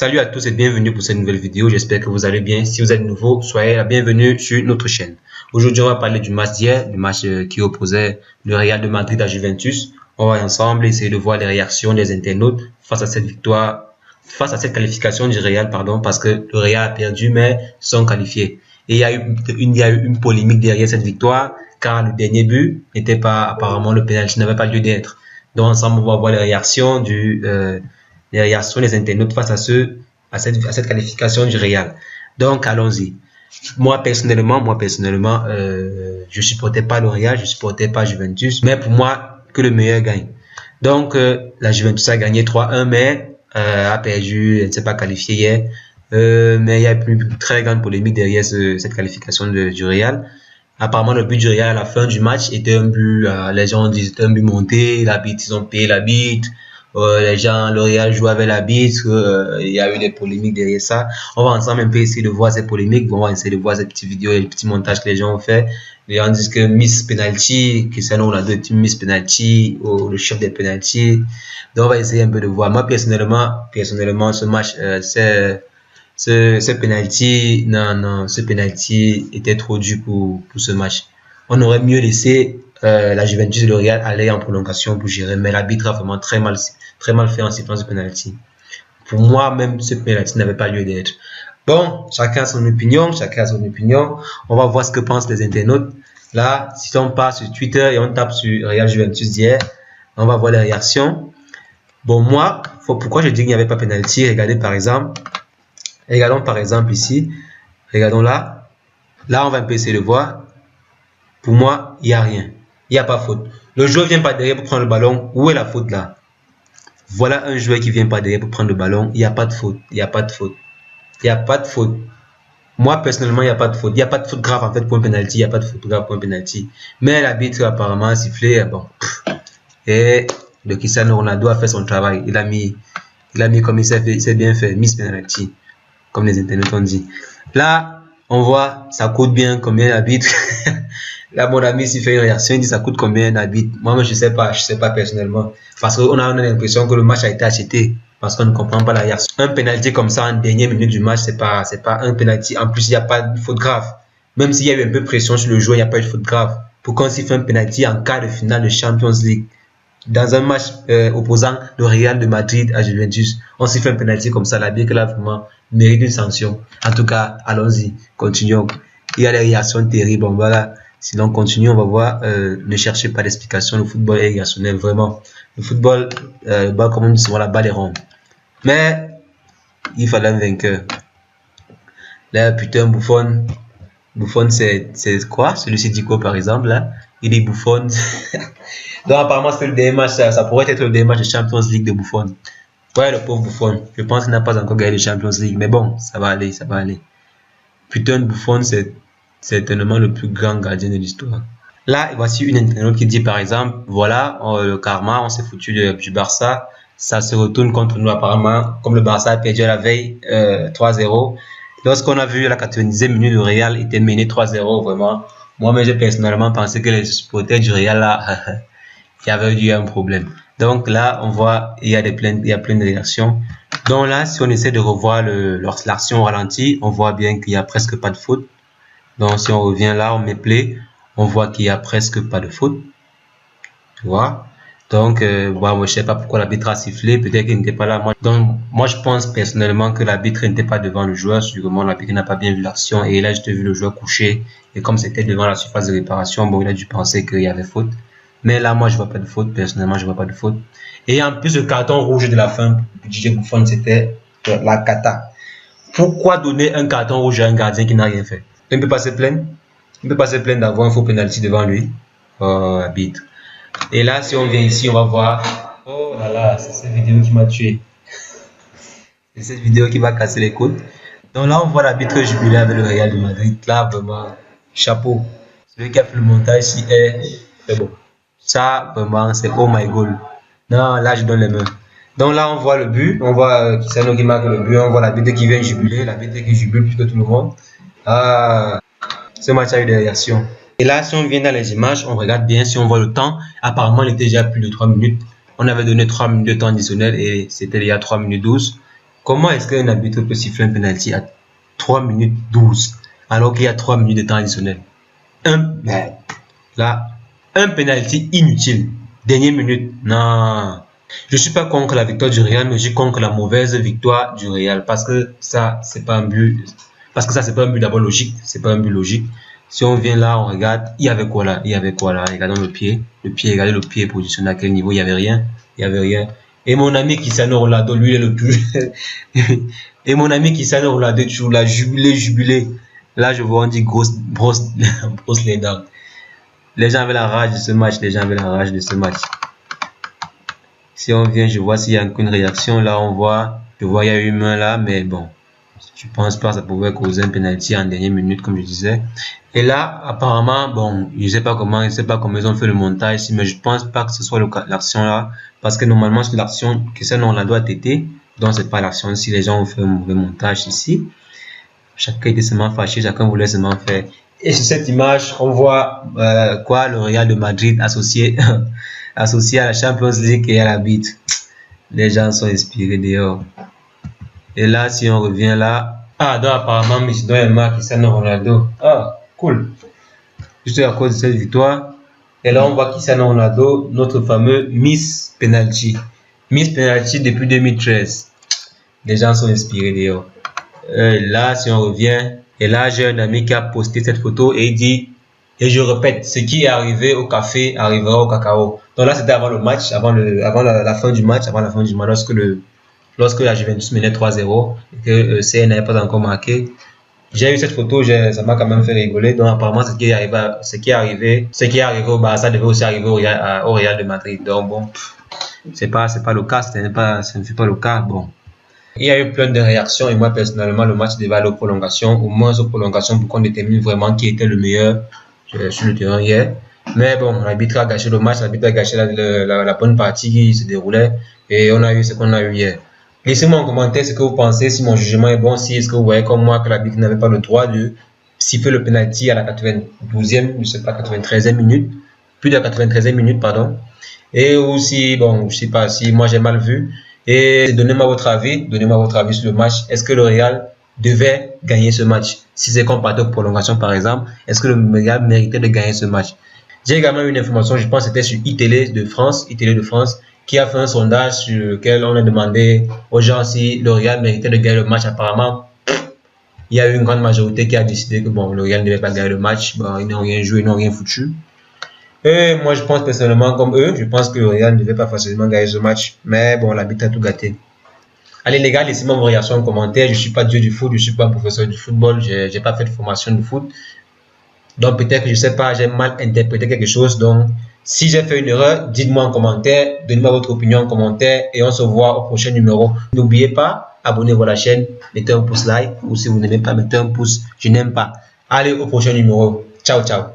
Salut à tous et bienvenue pour cette nouvelle vidéo. J'espère que vous allez bien. Si vous êtes nouveau, soyez la bienvenue sur notre chaîne. Aujourd'hui, on va parler du match d'hier, du match qui opposait le Real de Madrid à Juventus. On va ensemble essayer de voir les réactions des internautes face à cette victoire, face à cette qualification du Real, parce que le Real a perdu mais sont qualifiés. Et il y a eu une polémique derrière cette victoire car le dernier but n'était pas, apparemment le penalty n'avait pas lieu d'être. Donc ensemble, on va voir les réactions les réactions des internautes face à cette qualification du Real. Donc, allons-y. Moi, personnellement, je supportais pas le Real, je supportais pas Juventus, mais pour moi, que le meilleur gagne. Donc, la Juventus a gagné 3-1, mais a perdu, elle ne s'est pas qualifiée hier. Mais il y a une très grande polémique derrière cette qualification du Real. Apparemment, le but du Real à la fin du match était un but, les gens disent c'était un but monté, l'arbitre, ils ont payé l'arbitre. Les gens, le Real joue avec l'arbitre, il y a eu des polémiques derrière ça. On va ensemble un peu essayer de voir ces polémiques, on va essayer de voir ces petites vidéos et les petits montages que les gens ont fait. Les gens disent que Miss Penalty, Cristiano Ronaldo est une Miss Penalty, ou le chef des penalty. Donc on va essayer un peu de voir. Moi personnellement, ce match, ce penalty, ce penalty était trop dur pour ce match. On aurait mieux laissé la Juventus et le Real aller en prolongation pour gérer, mais l'arbitre a vraiment très mal fait en séquence de penalty. Pour moi, même ce penalty n'avait pas lieu d'être. Bon, chacun a son opinion. On va voir ce que pensent les internautes. Là, si on part sur Twitter et on tape sur Real Juventus d'hier, on va voir les réactions. Bon, moi, pourquoi je dis qu'il n'y avait pas penalty? Regardons par exemple ici. Regardons là. Là, on va un peu essayer de voir. Pour moi, il n'y a rien. Il n'y a pas faute. Le joueur vient pas derrière pour prendre le ballon. Où est la faute là? Voilà un joueur qui vient pas derrière pour prendre le ballon. Il n'y a pas de faute. Moi, personnellement, il n'y a pas de faute. Il n'y a pas de faute grave en fait pour un penalty. Mais l'arbitre apparemment a sifflé. Bon. Et le Cristiano Ronaldo a fait son travail. Il a mis comme il s'est bien fait. Miss penalty. Comme les internautes ont dit. Là, on voit, ça coûte bien combien l'arbitre. Là, mon ami, s'il fait une réaction, il dit ça coûte combien l'arbitre. Moi, je sais pas personnellement. Parce qu'on a l'impression que le match a été acheté. Parce qu'on ne comprend pas la réaction. Un penalty comme ça en dernière minute du match, c'est pas un penalty. En plus, il n'y a pas de faute grave. Même s'il y a eu un peu de pression sur le joueur, il n'y a pas eu de faute grave. Pourquoi on s'y fait un penalty en quart de finale de Champions League? Dans un match opposant le Real de Madrid à Juventus, on s'y fait un penalty comme ça, l'arbitre là vraiment mérite une sanction. En tout cas, allons-y, continuons. Il y a des réactions terribles, bon voilà. Sinon, continue, on va voir. Ne cherchez pas d'explication. Le football est irrationnel, vraiment. Le football, comme on dit souvent, la balle est ronde. Mais, il fallait un vainqueur. Là, putain, Buffon. Buffon, c'est quoi? Celui-ci dit quoi, par exemple, là? Il est Buffon. Donc, apparemment, c'est le dernier match. Ça pourrait être le dernier match de Champions League de Buffon. Ouais, le pauvre Buffon. Je pense qu'il n'a pas encore gagné le Champions League. Mais bon, ça va aller. Putain, Buffon, c'est certainement le plus grand gardien de l'histoire. Là, voici une internaute qui dit par exemple, voilà, le karma, on s'est foutu du Barça, ça se retourne contre nous apparemment, comme le Barça a perdu à la veille 3-0. Lorsqu'on a vu à la 90e minute, le Real était mené 3-0, vraiment. Moi-même, j'ai personnellement pensé que les supporters du Real, là, il y avait eu un problème. Donc là, on voit, il y a plein de réactions. Donc là, si on essaie de revoir l'action au ralenti, on voit bien qu'il n'y a presque pas de faute. Donc, si on revient là, on met play, on voit qu'il y a presque pas de faute. Tu vois? Donc, bon, je sais pas pourquoi l'arbitre a sifflé, peut-être qu'il n'était pas là. Moi, je pense personnellement que l'arbitre n'était pas devant le joueur, sûrement l'arbitre n'a pas bien vu l'action, et là, j'ai vu le joueur couché, et comme c'était devant la surface de réparation, bon, il a dû penser qu'il y avait faute. Mais là, moi, je vois pas de faute, personnellement, je vois pas de faute. Et en plus, le carton rouge de la fin, pour DJ Buffon, c'était la cata. Pourquoi donner un carton rouge à un gardien qui n'a rien fait? Il ne peut pas se plaindre. D'avoir un faux penalty devant lui. Oh, arbitre. Et là, si on vient ici, on va voir. Oh là là, c'est cette vidéo qui m'a tué. C'est cette vidéo qui va casser les côtes. Donc là, on voit l'arbitre jubilé avec le Real de Madrid. Là, vraiment, chapeau. Celui qui a fait le montage ici c'est bon. Ça, vraiment, c'est oh my god. Non, là, je donne les mains. Donc là, on voit le but. On voit Cristiano qui marque le but. On voit l'arbitre qui vient jubiler. L'arbitre qui jubile plus que tout le monde. Ce match a eu des réactions. Et là, si on vient dans les images, on regarde bien, si on voit le temps, apparemment il était déjà plus de 3 minutes. On avait donné 3 minutes de temps additionnel et c'était il y a 3 minutes 12. Comment est-ce qu'un arbitre peut siffler un penalty à 3 minutes 12 alors qu'il y a 3 minutes de temps additionnel? Là, un penalty inutile. Dernière minute. Non. Je suis pas contre la victoire du Real, mais je suis contre la mauvaise victoire du Real. Parce que ça, c'est pas un but. Parce que ça, c'est pas un but d'abord logique. C'est pas un but logique. Si on vient là, on regarde, il y avait quoi là? Il y avait quoi là? Regardons le pied. Regardez le pied positionné à quel niveau? Il y avait rien. Il y avait rien. Et mon ami Cristiano Ronaldo, lui, il est le plus. Et mon ami Cristiano Ronaldo, toujours là, jubilé. Là, je vois, on dit brosse les dents. Les gens avaient la rage de ce match. Si on vient, je vois s'il y a une réaction. Là, je vois, il y a une main là, mais bon. Je pense pas que ça pouvait causer un penalty en dernière minute, comme je disais. Et là, apparemment, bon, je sais pas comment ils ont fait le montage ici, mais je pense pas que ce soit l'action là. Parce que normalement, c'est l'action que ça, on la doit têter. Donc, c'est pas l'action si les gens ont fait un mauvais montage ici. Chacun était seulement fâché, chacun voulait seulement faire. Et sur cette image, on voit le Real de Madrid associé à la Champions League et à la bite. Les gens sont inspirés dehors. Et là, si on revient là, donc apparemment, Messi doit aimer Cristiano Ronaldo. Cool. Juste à cause de cette victoire. Et là, on voit Cristiano Ronaldo, notre fameux Miss Penalty. Miss Penalty depuis 2013. Les gens sont inspirés dehors. Là, si on revient, et là, j'ai un ami qui a posté cette photo et il dit, et je répète, ce qui est arrivé au café arrivera au cacao. Donc là, c'était avant le match, avant la fin du match, lorsque la Juventus menait 3-0 et que CN n'avait pas encore marqué. J'ai eu cette photo, ça m'a quand même fait rigoler. Donc apparemment, ce qui est arrivé au Barça devait aussi arriver au Real de Madrid. Donc bon, c'est pas le cas, ce ne fut pas le cas. Bon. Il y a eu plein de réactions et moi personnellement, le match devait aller aux prolongations, au moins aux prolongations pour qu'on détermine vraiment qui était le meilleur sur le terrain hier. Mais bon, l'arbitre a gâché le match, l'arbitre a gâché la bonne partie qui se déroulait et on a eu ce qu'on a eu hier. Laissez-moi en commentaire ce que vous pensez, si mon jugement est bon, si est-ce que vous voyez comme moi que l'arbitre n'avait pas le droit de siffler le penalty à la 92e, je sais pas, 93e minute, plus de la 93e minute, pardon. Et aussi, bon, je sais pas si moi j'ai mal vu. Et donnez-moi votre avis sur le match. Est-ce que le Real devait gagner ce match? Si c'est qu'on partait aux prolongations par exemple, est-ce que le Real méritait de gagner ce match? J'ai également eu une information, je pense que c'était sur iTélé de France, qui a fait un sondage sur lequel on a demandé aux gens si le Real méritait de gagner le match. Apparemment, il y a eu une grande majorité qui a décidé que bon, le Real ne devait pas gagner le match. Bon, ils n'ont rien joué, ils n'ont rien foutu. Et moi, je pense personnellement comme eux, je pense que le Real ne devait pas facilement gagner ce match. Mais bon, l'arbitre a tout gâté. Allez les gars, laissez-moi vos réactions en commentaire. Je ne suis pas dieu du foot, je ne suis pas professeur du football, je n'ai pas fait de formation de foot. Donc peut-être que je ne sais pas, j'ai mal interprété quelque chose. Donc si j'ai fait une erreur, dites-moi en commentaire, donnez-moi votre opinion en commentaire et on se voit au prochain numéro. N'oubliez pas, abonnez-vous à la chaîne, mettez un pouce like ou si vous n'aimez pas, mettez un pouce je n'aime pas. Allez au prochain numéro. Ciao, ciao.